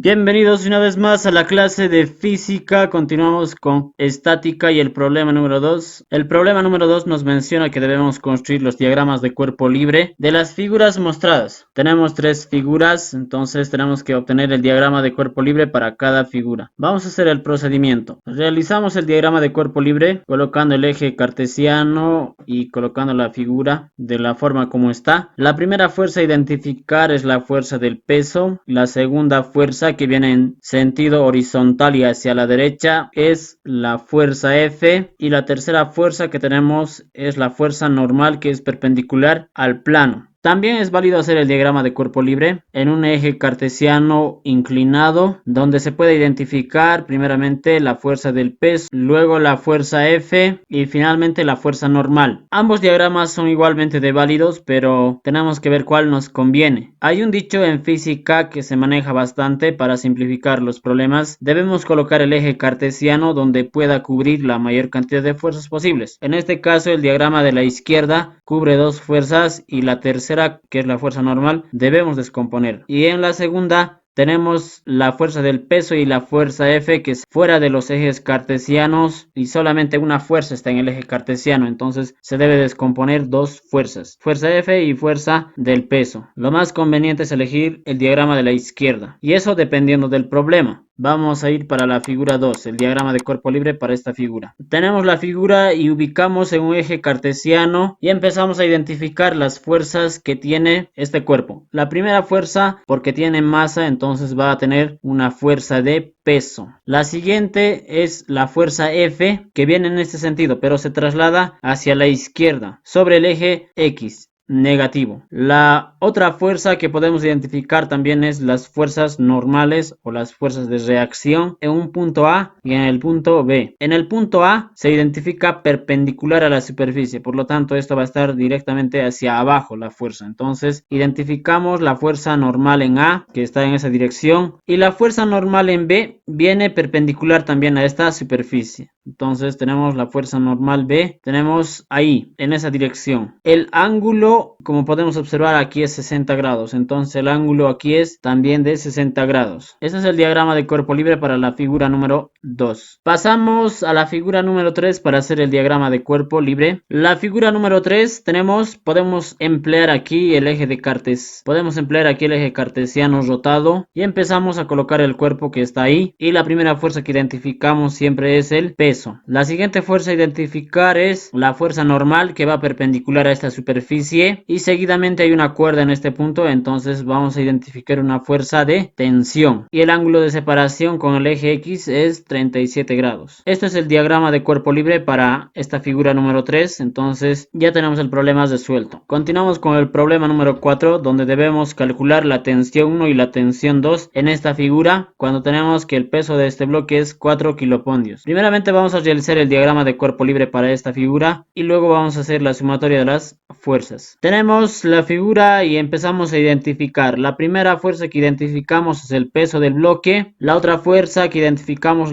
Bienvenidos una vez más a la clase de física. Continuamos con estática y el problema número 2. El problema número 2 nos menciona que debemos construir los diagramas de cuerpo libre de las figuras mostradas. Tenemos tres figuras, entonces tenemos que obtener el diagrama de cuerpo libre para cada figura. Vamos a hacer el procedimiento. Realizamos el diagrama de cuerpo libre colocando el eje cartesiano y colocando la figura de la forma como está. La primera fuerza a identificar es la fuerza del peso. La segunda fuerza, que viene en sentido horizontal y hacia la derecha, es la fuerza F, y la tercera fuerza que tenemos es la fuerza normal, que es perpendicular al plano. También es válido hacer el diagrama de cuerpo libre en un eje cartesiano inclinado, donde se puede identificar primeramente la fuerza del peso, luego la fuerza F y finalmente la fuerza normal. Ambos diagramas son igualmente válidos, pero tenemos que ver cuál nos conviene. Hay un dicho en física que se maneja bastante para simplificar los problemas. Debemos colocar el eje cartesiano donde pueda cubrir la mayor cantidad de fuerzas posibles. En este caso, el diagrama de la izquierda cubre dos fuerzas y la tercera, que es la fuerza normal, debemos descomponer. Y en la segunda tenemos la fuerza del peso y la fuerza F, que es fuera de los ejes cartesianos y solamente una fuerza está en el eje cartesiano, entonces se debe descomponer dos fuerzas, fuerza F y fuerza del peso. Lo más conveniente es elegir el diagrama de la izquierda, y eso dependiendo del problema. Vamos a ir para la figura 2, el diagrama de cuerpo libre para esta figura. Tenemos la figura y ubicamos en un eje cartesiano y empezamos a identificar las fuerzas que tiene este cuerpo. La primera fuerza, porque tiene masa, entonces va a tener una fuerza de peso. La siguiente es la fuerza F, que viene en este sentido, pero se traslada hacia la izquierda, sobre el eje X. Negativo. La otra fuerza que podemos identificar también es las fuerzas normales o las fuerzas de reacción en un punto A y en el punto B. En el punto A se identifica perpendicular a la superficie, por lo tanto esto va a estar directamente hacia abajo la fuerza. Entonces identificamos la fuerza normal en A, que está en esa dirección, y la fuerza normal en B viene perpendicular también a esta superficie. Entonces tenemos la fuerza normal B, tenemos ahí, en esa dirección. El ángulo, como podemos observar, aquí es 60 grados. Entonces el ángulo aquí es también de 60 grados. Ese es el diagrama de cuerpo libre para la figura número 2. Pasamos a la figura número 3 para hacer el diagrama de cuerpo libre. La figura número 3 podemos emplear aquí el eje de cartesiano rotado y empezamos a colocar el cuerpo que está ahí, y la primera fuerza que identificamos siempre es el peso. La siguiente fuerza a identificar es la fuerza normal, que va perpendicular a esta superficie, y seguidamente hay una cuerda en este punto, entonces vamos a identificar una fuerza de tensión, y el ángulo de separación con el eje X es 37 grados. Esto es el diagrama de cuerpo libre para esta figura número 3, entonces ya tenemos el problema resuelto. Continuamos con el problema número 4, donde debemos calcular la tensión 1 y la tensión 2 en esta figura, cuando tenemos que el peso de este bloque es 4 kilopondios. Primeramente vamos a realizar el diagrama de cuerpo libre para esta figura y luego vamos a hacer la sumatoria de las fuerzas. Tenemos la figura y empezamos a identificar. La primera fuerza que identificamos es el peso del bloque. La otra fuerza que identificamos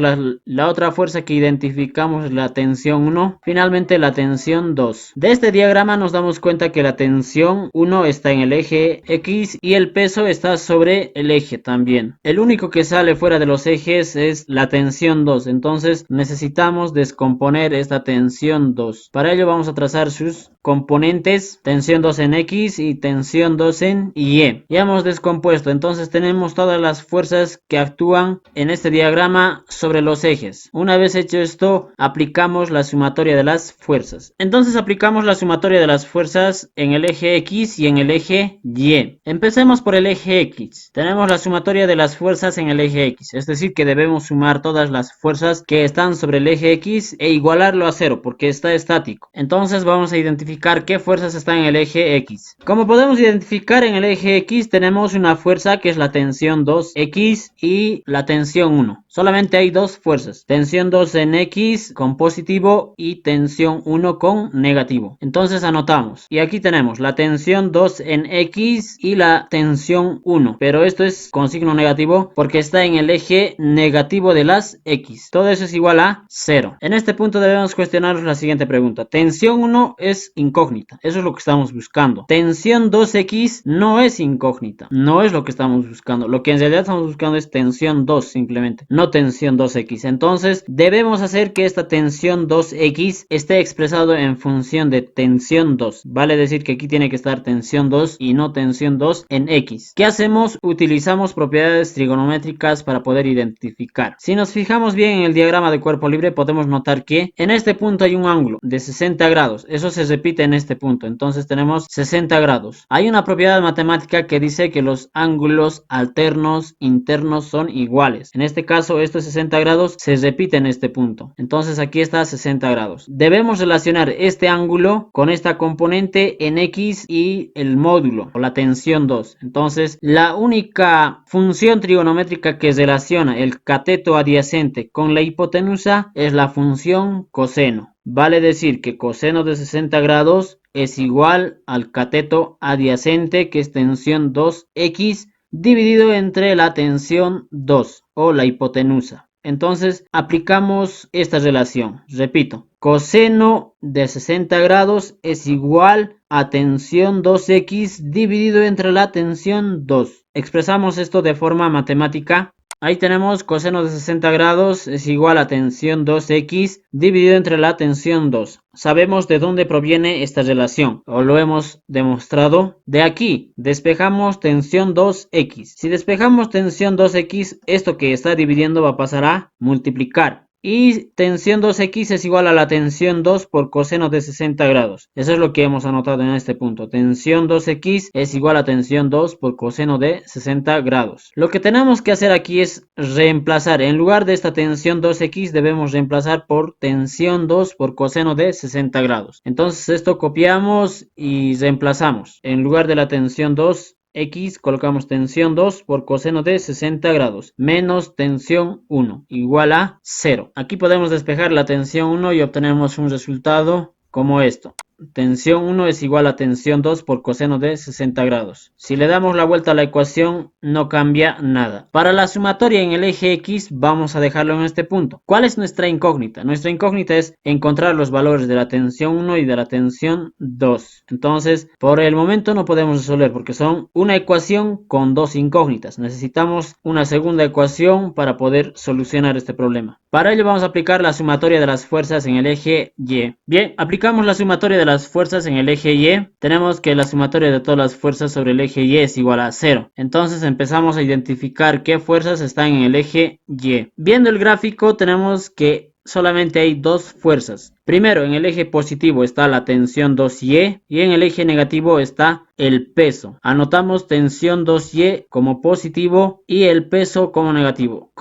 es la tensión 1. Finalmente la tensión 2. De este diagrama nos damos cuenta que la tensión 1 está en el eje X y el peso está sobre el eje también. El único que sale fuera de los ejes es la tensión 2. Entonces necesitamos descomponer esta tensión 2. Para ello vamos a trazar sus componentes: tensión 2 en X y tensión 2 en Y. Ya hemos descompuesto, entonces tenemos todas las fuerzas que actúan en este diagrama sobre los ejes. Una vez hecho esto, aplicamos la sumatoria de las fuerzas. Entonces aplicamos la sumatoria de las fuerzas en el eje X y en el eje Y. Empecemos por el eje X. Tenemos la sumatoria de las fuerzas en el eje X, es decir que debemos sumar todas las fuerzas que están sobre el eje X e igualarlo a 0 porque está estático. Entonces vamos a identificar qué fuerzas están en el eje X. Como podemos identificar, en el eje X tenemos una fuerza que es la tensión 2X y la tensión 1. Solamente hay dos fuerzas: tensión 2 en X con positivo y tensión 1 con negativo. Entonces anotamos, y aquí tenemos la tensión 2 en X y la tensión 1, pero esto es con signo negativo porque está en el eje negativo de las X. Todo eso es igual a 0. En este punto debemos cuestionarnos la siguiente pregunta: tensión 1 es incógnita. Eso es lo que estamos buscando. Tensión 2x no es incógnita. No es lo que estamos buscando. Lo que en realidad estamos buscando es tensión 2 simplemente. No tensión 2x. Entonces debemos hacer que esta tensión 2x esté expresado en función de tensión 2. Vale decir que aquí tiene que estar tensión 2 y no tensión 2 en x. ¿Qué hacemos? Utilizamos propiedades trigonométricas para poder identificar. Si nos fijamos bien en el diagrama de cuerpo libre, podemos notar que en este punto hay un ángulo de 60 grados. Eso se repite en este punto. Entonces tenemos 60 grados. Hay una propiedad matemática que dice que los ángulos alternos internos son iguales. En este caso, estos 60 grados se repite en este punto. Entonces aquí está 60 grados. Debemos relacionar este ángulo con esta componente en x y el módulo o la tensión 2. Entonces la única función trigonométrica que relaciona el cateto adyacente con la hipotenusa es la función coseno. Vale decir que coseno de 60 grados es igual al cateto adyacente, que es tensión 2x, dividido entre la tensión 2 o la hipotenusa. Entonces aplicamos esta relación. Repito, coseno de 60 grados es igual a tensión 2x dividido entre la tensión 2. Expresamos esto de forma matemática. Ahí tenemos coseno de 60 grados es igual a tensión 2x dividido entre la tensión 2. Sabemos de dónde proviene esta relación, o lo hemos demostrado. De aquí, despejamos tensión 2x. Si despejamos tensión 2x, esto que está dividiendo va a pasar a multiplicar. Y tensión 2x es igual a la tensión 2 por coseno de 60 grados. Eso es lo que hemos anotado en este punto. Tensión 2x es igual a tensión 2 por coseno de 60 grados. Lo que tenemos que hacer aquí es reemplazar. En lugar de esta tensión 2x debemos reemplazar por tensión 2 por coseno de 60 grados. Entonces esto copiamos y reemplazamos. En lugar de la tensión 2 x colocamos tensión 2 por coseno de 60 grados menos tensión 1 igual a 0. Aquí podemos despejar la tensión 1 y obtenemos un resultado como esto. Tensión 1 es igual a tensión 2 por coseno de 60 grados. Si le damos la vuelta a la ecuación, no cambia nada. Para la sumatoria en el eje X, vamos a dejarlo en este punto. ¿Cuál es nuestra incógnita? Nuestra incógnita es encontrar los valores de la tensión 1 y de la tensión 2. Entonces, por el momento no podemos resolver porque son una ecuación con dos incógnitas. Necesitamos una segunda ecuación para poder solucionar este problema. Para ello vamos a aplicar la sumatoria de las fuerzas en el eje Y. Bien, aplicamos la sumatoria de las fuerzas en el eje Y. Tenemos que la sumatoria de todas las fuerzas sobre el eje Y es igual a 0. Entonces empezamos a identificar qué fuerzas están en el eje Y. Viendo el gráfico tenemos que solamente hay dos fuerzas. Primero, en el eje positivo está la tensión 2Y y en el eje negativo está el peso. Anotamos tensión 2Y como positivo y el peso como negativo.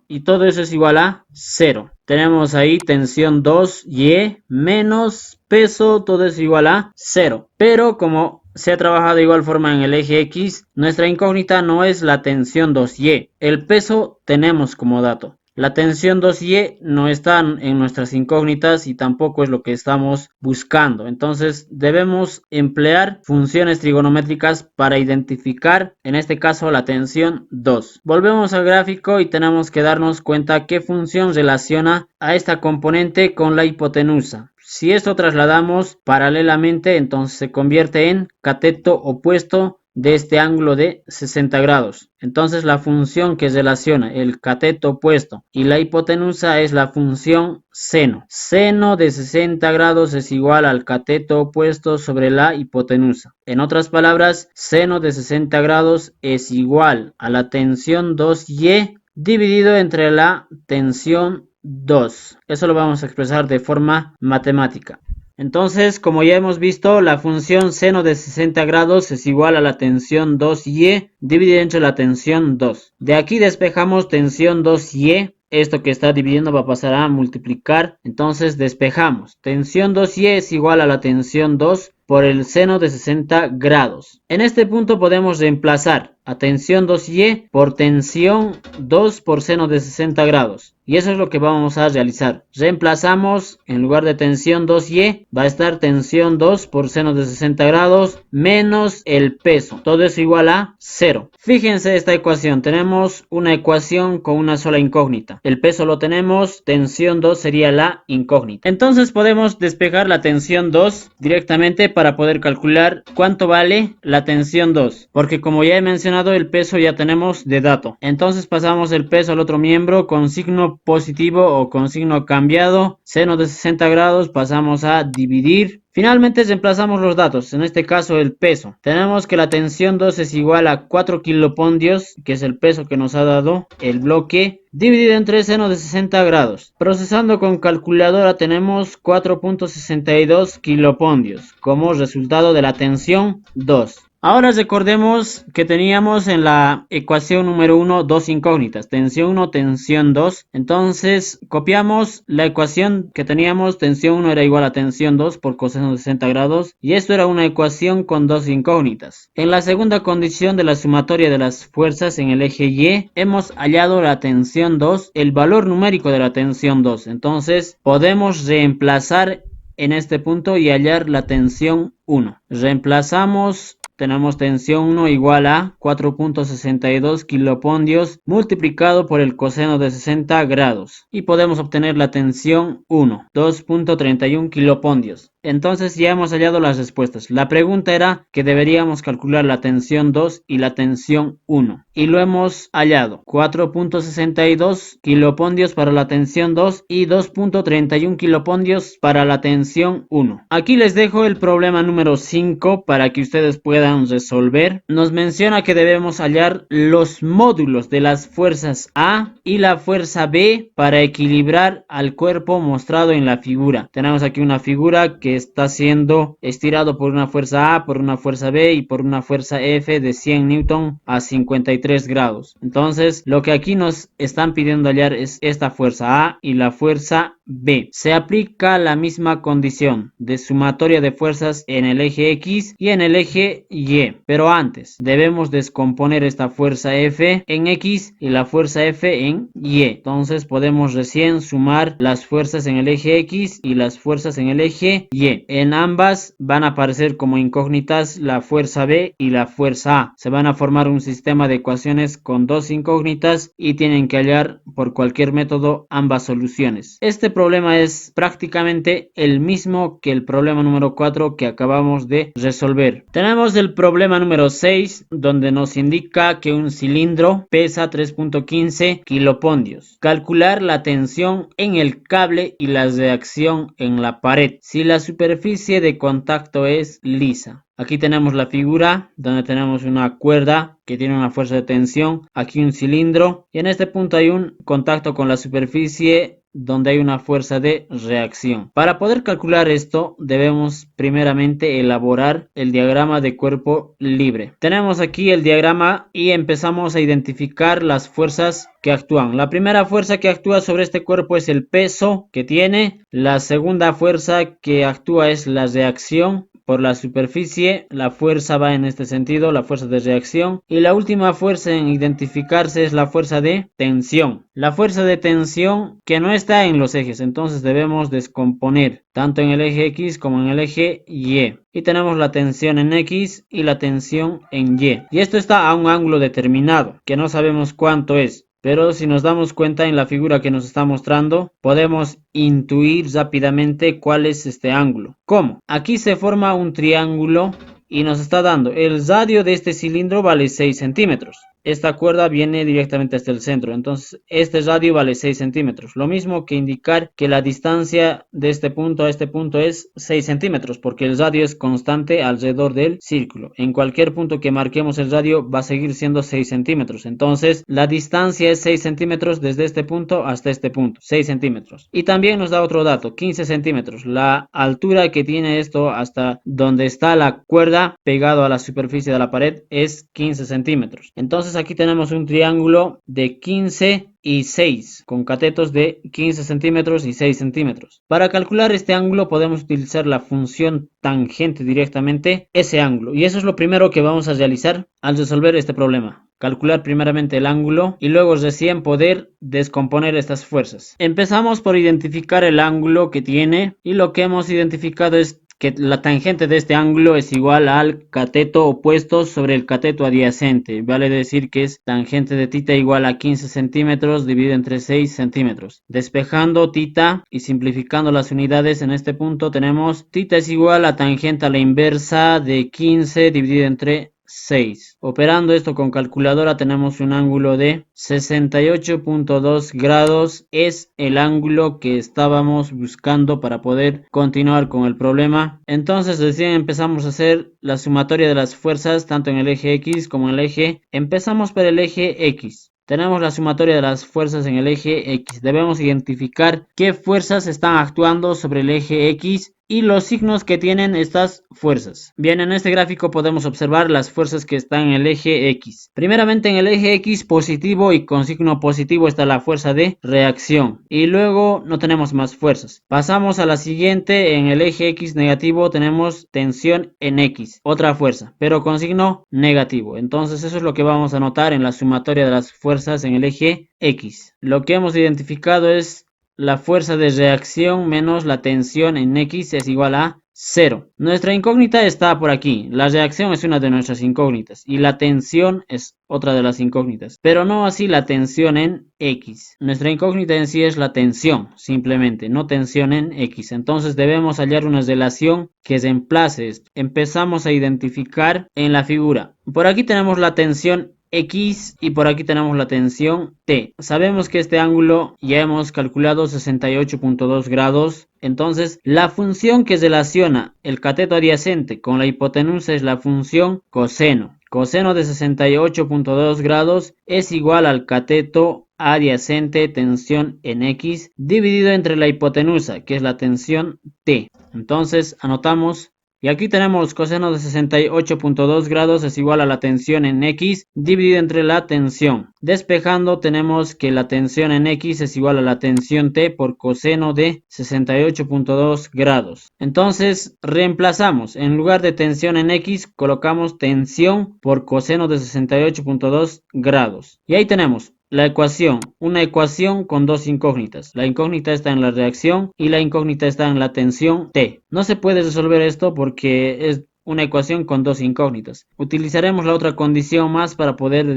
Y todo eso es igual a 0. Tenemos ahí tensión 2Y menos peso, todo es igual a 0. Pero como se ha trabajado de igual forma en el eje X, nuestra incógnita no es la tensión 2Y. El peso tenemos como dato. La tensión 2Y no está en nuestras incógnitas y tampoco es lo que estamos buscando. Entonces debemos emplear funciones trigonométricas para identificar, en este caso, la tensión 2. Volvemos al gráfico y tenemos que darnos cuenta qué función relaciona a esta componente con la hipotenusa. Si esto trasladamos paralelamente, entonces se convierte en cateto opuesto de este ángulo de 60 grados. Entonces la función que relaciona el cateto opuesto y la hipotenusa es la función seno. Seno de 60 grados es igual al cateto opuesto sobre la hipotenusa. En otras palabras, seno de 60 grados es igual a la tensión 2Y dividido entre la tensión 2. Eso lo vamos a expresar de forma matemática. Entonces, como ya hemos visto, la función seno de 60 grados es igual a la tensión 2Y dividida entre la tensión 2. De aquí despejamos tensión 2Y. Esto que está dividiendo va a pasar a multiplicar. Entonces despejamos. Tensión 2Y es igual a la tensión 2 por el seno de 60 grados. En este punto podemos reemplazar. a tensión 2y por tensión 2 por seno de 60 grados. Y eso es lo que vamos a realizar. Reemplazamos, en lugar de tensión 2y, va a estar tensión 2 por seno de 60 grados menos el peso. Todo eso igual a 0. Fíjense esta ecuación. Tenemos una ecuación con una sola incógnita. El peso lo tenemos, tensión 2 sería la incógnita. Entonces podemos despejar la tensión 2 directamente para poder calcular cuánto vale la tensión 2. Porque como ya he mencionado, el peso ya tenemos de dato. Entonces pasamos el peso al otro miembro con signo positivo o con signo cambiado, seno de 60 grados, pasamos a dividir. Finalmente reemplazamos los datos, en este caso el peso. Tenemos que la tensión 2 es igual a 4 kilopondios, que es el peso que nos ha dado el bloque, dividido entre seno de 60 grados. Procesando con calculadora tenemos 4.62 kilopondios como resultado de la tensión 2. Ahora recordemos que teníamos en la ecuación número 1 dos incógnitas, tensión 1, tensión 2. Entonces copiamos la ecuación que teníamos, tensión 1 era igual a tensión 2 por coseno de 60 grados. Y esto era una ecuación con dos incógnitas. En la segunda condición de la sumatoria de las fuerzas en el eje Y, hemos hallado la tensión 2, el valor numérico de la tensión 2. Entonces podemos reemplazar en este punto y hallar la tensión 1. Reemplazamos. Tenemos tensión 1 igual a 4.62 kilopondios multiplicado por el coseno de 60 grados. Y podemos obtener la tensión 1, 2.31 kilopondios. Entonces ya hemos hallado las respuestas. La pregunta era que deberíamos calcular la tensión 2 y la tensión 1. Y lo hemos hallado. 4.62 kilopondios para la tensión 2 y 2.31 kilopondios para la tensión 1. Aquí les dejo el problema número 5 para que ustedes puedan resolver. Nos menciona que debemos hallar los módulos de las fuerzas A y la fuerza B para equilibrar al cuerpo mostrado en la figura. Tenemos aquí una figura que está siendo estirado por una fuerza A, por una fuerza B y por una fuerza F de 100 Newton a 53 grados. Entonces lo que aquí nos están pidiendo hallar es esta fuerza A y la fuerza B. Se aplica la misma condición de sumatoria de fuerzas en el eje X y en el eje Y, pero antes debemos descomponer esta fuerza F en X y la fuerza F en Y. Entonces podemos recién sumar las fuerzas en el eje X y las fuerzas en el eje Y. En ambas van a aparecer como incógnitas la fuerza B y la fuerza A. Se van a formar un sistema de ecuaciones con dos incógnitas y tienen que hallar por cualquier método ambas soluciones. Este problema es prácticamente el mismo que el problema número 4 que acabamos de resolver. Tenemos el problema número 6 donde nos indica que un cilindro pesa 3.15 kilopondios. Calcular la tensión en el cable y la reacción en la pared si la superficie de contacto es lisa. Aquí tenemos la figura donde tenemos una cuerda que tiene una fuerza de tensión, aquí un cilindro y en este punto hay un contacto con la superficie donde hay una fuerza de reacción. Para poder calcular esto debemos primeramente elaborar el diagrama de cuerpo libre. Tenemos aquí el diagrama y empezamos a identificar las fuerzas que actúan. La primera fuerza que actúa sobre este cuerpo es el peso que tiene. La segunda fuerza que actúa es la reacción por la superficie, la fuerza va en este sentido, la fuerza de reacción, y la última fuerza en identificarse es la fuerza de tensión. La fuerza de tensión que no está en los ejes, entonces debemos descomponer tanto en el eje X como en el eje Y. Y tenemos la tensión en X y la tensión en Y. Y esto está a un ángulo determinado, que no sabemos cuánto es. Pero si nos damos cuenta en la figura que nos está mostrando, podemos intuir rápidamente cuál es este ángulo. ¿Cómo? Aquí se forma un triángulo y nos está dando el radio de este cilindro vale 6 centímetros. Esta cuerda viene directamente hasta el centro, entonces este radio vale 6 centímetros. Lo mismo que indicar que la distancia de este punto a este punto es 6 centímetros, porque el radio es constante alrededor del círculo. En cualquier punto que marquemos el radio va a seguir siendo 6 centímetros. Entonces la distancia es 6 centímetros desde este punto hasta este punto, 6 centímetros. Y también nos da otro dato, 15 centímetros. La altura que tiene esto hasta donde está la cuerda pegado a la superficie de la pared es 15 centímetros. Entonces Entonces aquí tenemos un triángulo de 15 y 6, con catetos de 15 centímetros y 6 centímetros. Para calcular este ángulo podemos utilizar la función tangente directamente ese ángulo. Y eso es lo primero que vamos a realizar al resolver este problema. Calcular primeramente el ángulo y luego recién poder descomponer estas fuerzas. Empezamos por identificar el ángulo que tiene, y lo que hemos identificado es que la tangente de este ángulo es igual al cateto opuesto sobre el cateto adyacente. Vale decir que es tangente de θ igual a 15 centímetros dividido entre 6 centímetros. Despejando θ y simplificando las unidades en este punto, tenemos θ es igual a tangente a la inversa de 15 dividido entre 6. Operando esto con calculadora tenemos un ángulo de 68.2 grados. Es el ángulo que estábamos buscando para poder continuar con el problema. Entonces recién empezamos a hacer la sumatoria de las fuerzas tanto en el eje X como en el eje. Empezamos por el eje X. Tenemos la sumatoria de las fuerzas en el eje X. Debemos identificar qué fuerzas están actuando sobre el eje X y los signos que tienen estas fuerzas. Bien, en este gráfico podemos observar las fuerzas que están en el eje X. Primeramente en el eje X positivo y con signo positivo está la fuerza de reacción. Y luego no tenemos más fuerzas. Pasamos a la siguiente. En el eje X negativo tenemos tensión en X. Otra fuerza, pero con signo negativo. Entonces eso es lo que vamos a notar en la sumatoria de las fuerzas en el eje X. Lo que hemos identificado es la fuerza de reacción menos la tensión en X es igual a 0. Nuestra incógnita está por aquí. La reacción es una de nuestras incógnitas y la tensión es otra de las incógnitas, pero no así la tensión en X. Nuestra incógnita en sí es la tensión, simplemente, no tensión en X. Entonces debemos hallar una relación que reemplace esto. Empezamos a identificar en la figura. Por aquí tenemos la tensión X y por aquí tenemos la tensión T. Sabemos que este ángulo ya hemos calculado 68.2 grados. Entonces la función que relaciona el cateto adyacente con la hipotenusa es la función coseno. Coseno de 68.2 grados es igual al cateto adyacente tensión en X dividido entre la hipotenusa, que es la tensión T. Entonces anotamos. Y aquí tenemos coseno de 68.2 grados es igual a la tensión en X dividido entre la tensión. Despejando tenemos que la tensión en X es igual a la tensión T por coseno de 68.2 grados. Entonces reemplazamos. En lugar de tensión en X colocamos tensión por coseno de 68.2 grados. Y ahí tenemos la ecuación, una ecuación con dos incógnitas. La incógnita está en la reacción y la incógnita está en la tensión T. No se puede resolver esto porque es una ecuación con dos incógnitas. Utilizaremos la otra condición más para poder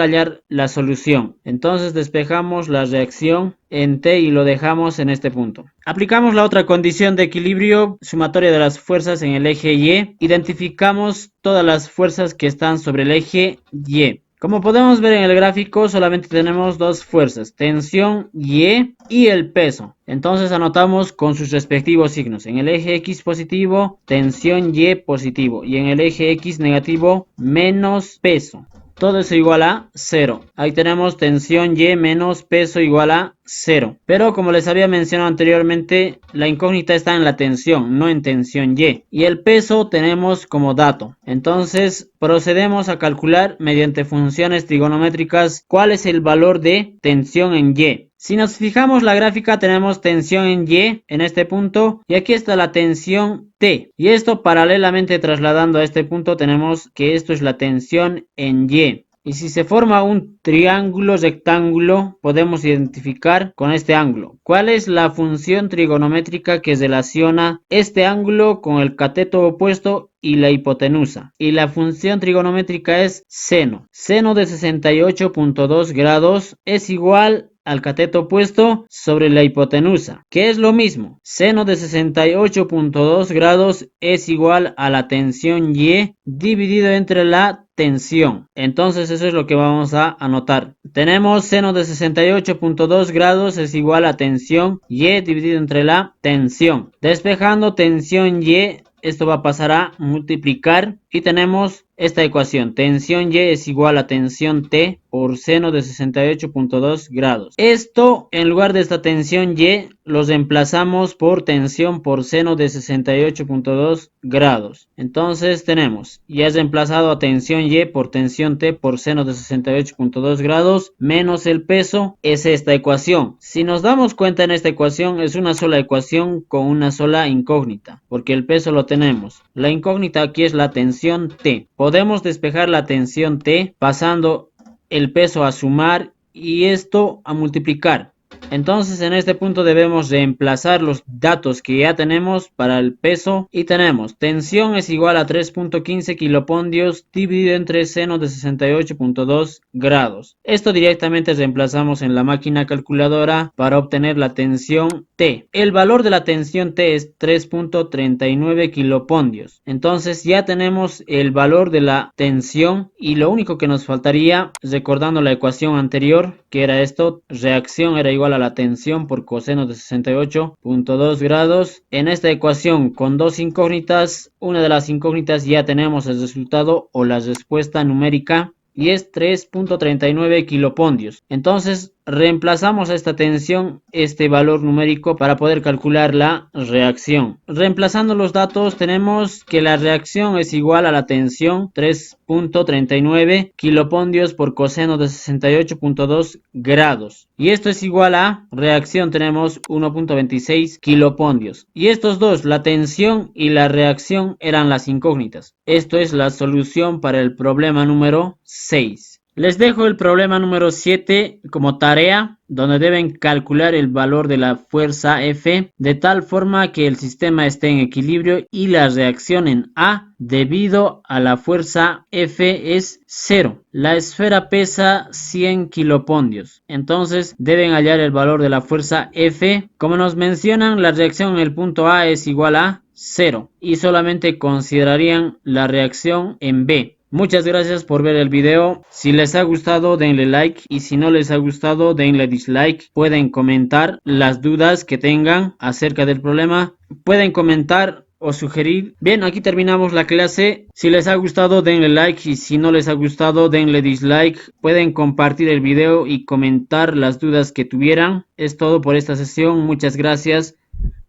hallar la solución. Entonces despejamos la reacción en T y lo dejamos en este punto. Aplicamos la otra condición de equilibrio, sumatoria de las fuerzas en el eje Y. Identificamos todas las fuerzas que están sobre el eje Y. Como podemos ver en el gráfico, solamente tenemos dos fuerzas, tensión y el peso. Entonces anotamos con sus respectivos signos. En el eje X positivo, tensión Y positivo. Y en el eje X negativo, menos peso. Todo eso igual a 0. Ahí tenemos tensión Y menos peso igual a 0. Pero como les había mencionado anteriormente, la incógnita está en la tensión, no en tensión Y. Y el peso tenemos como dato. Entonces procedemos a calcular mediante funciones trigonométricas cuál es el valor de tensión en Y. Si nos fijamos la gráfica tenemos tensión en Y en este punto y aquí está la tensión T. Y esto paralelamente trasladando a este punto tenemos que esto es la tensión en Y. Y si se forma un triángulo rectángulo podemos identificar con este ángulo cuál es la función trigonométrica que relaciona este ángulo con el cateto opuesto y la hipotenusa. Y la función trigonométrica es seno. Seno de 68.2 grados es igual al cateto opuesto sobre la hipotenusa, que es lo mismo. Seno de 68.2 grados es igual a la tensión Y dividido entre la tensión. Entonces eso es lo que vamos a anotar. Tenemos seno de 68.2 grados es igual a tensión Y dividido entre la tensión. Despejando tensión Y, esto va a pasar a multiplicar y tenemos esta ecuación. Tensión Y es igual a tensión T por seno de 68.2 grados. Esto, en lugar de esta tensión Y, lo reemplazamos por tensión por seno de 68.2 grados. Entonces tenemos, ya es reemplazado a tensión Y por tensión T por seno de 68.2 grados menos el peso, es esta ecuación. Si nos damos cuenta, en esta ecuación es una sola ecuación con una sola incógnita, porque el peso lo tenemos. La incógnita aquí es la tensión T. Podemos despejar la tensión T pasando el peso a sumar y esto a multiplicar. Entonces en este punto debemos reemplazar los datos que ya tenemos para el peso y tenemos tensión es igual a 3.15 kilopondios dividido entre seno de 68.2 grados. Esto directamente reemplazamos en la máquina calculadora para obtener la tensión T. El valor de la tensión T es 3.39 kilopondios. Entonces ya tenemos el valor de la tensión y lo único que nos faltaría, recordando la ecuación anterior, que era esto, reacción era igual a la tensión por coseno de 68.2 grados. En esta ecuación con dos incógnitas, una de las incógnitas ya tenemos el resultado o la respuesta numérica y es 3.39 kilopondios. Entonces reemplazamos a esta tensión este valor numérico para poder calcular la reacción. Reemplazando los datos tenemos que la reacción es igual a la tensión 3.39 kilopondios por coseno de 68.2 grados. Y esto es igual a reacción, tenemos 1.26 kilopondios. Y estos dos, la tensión y la reacción, eran las incógnitas. Esto es la solución para el problema número 6. Les dejo el problema número 7 como tarea, donde deben calcular el valor de la fuerza F de tal forma que el sistema esté en equilibrio y la reacción en A debido a la fuerza F es 0. La esfera pesa 100 kilopondios. Entonces deben hallar el valor de la fuerza F. Como nos mencionan, la reacción en el punto A es igual a 0 y solamente considerarían la reacción en B. Muchas gracias por ver el video. Si les ha gustado, denle like, y si no les ha gustado, denle dislike. Pueden comentar las dudas que tengan acerca del problema. Pueden comentar o sugerir. Bien, aquí terminamos la clase. Si les ha gustado, denle like, y si no les ha gustado, denle dislike. Pueden compartir el video y comentar las dudas que tuvieran. Es todo por esta sesión. Muchas gracias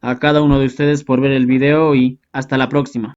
a cada uno de ustedes por ver el video y hasta la próxima.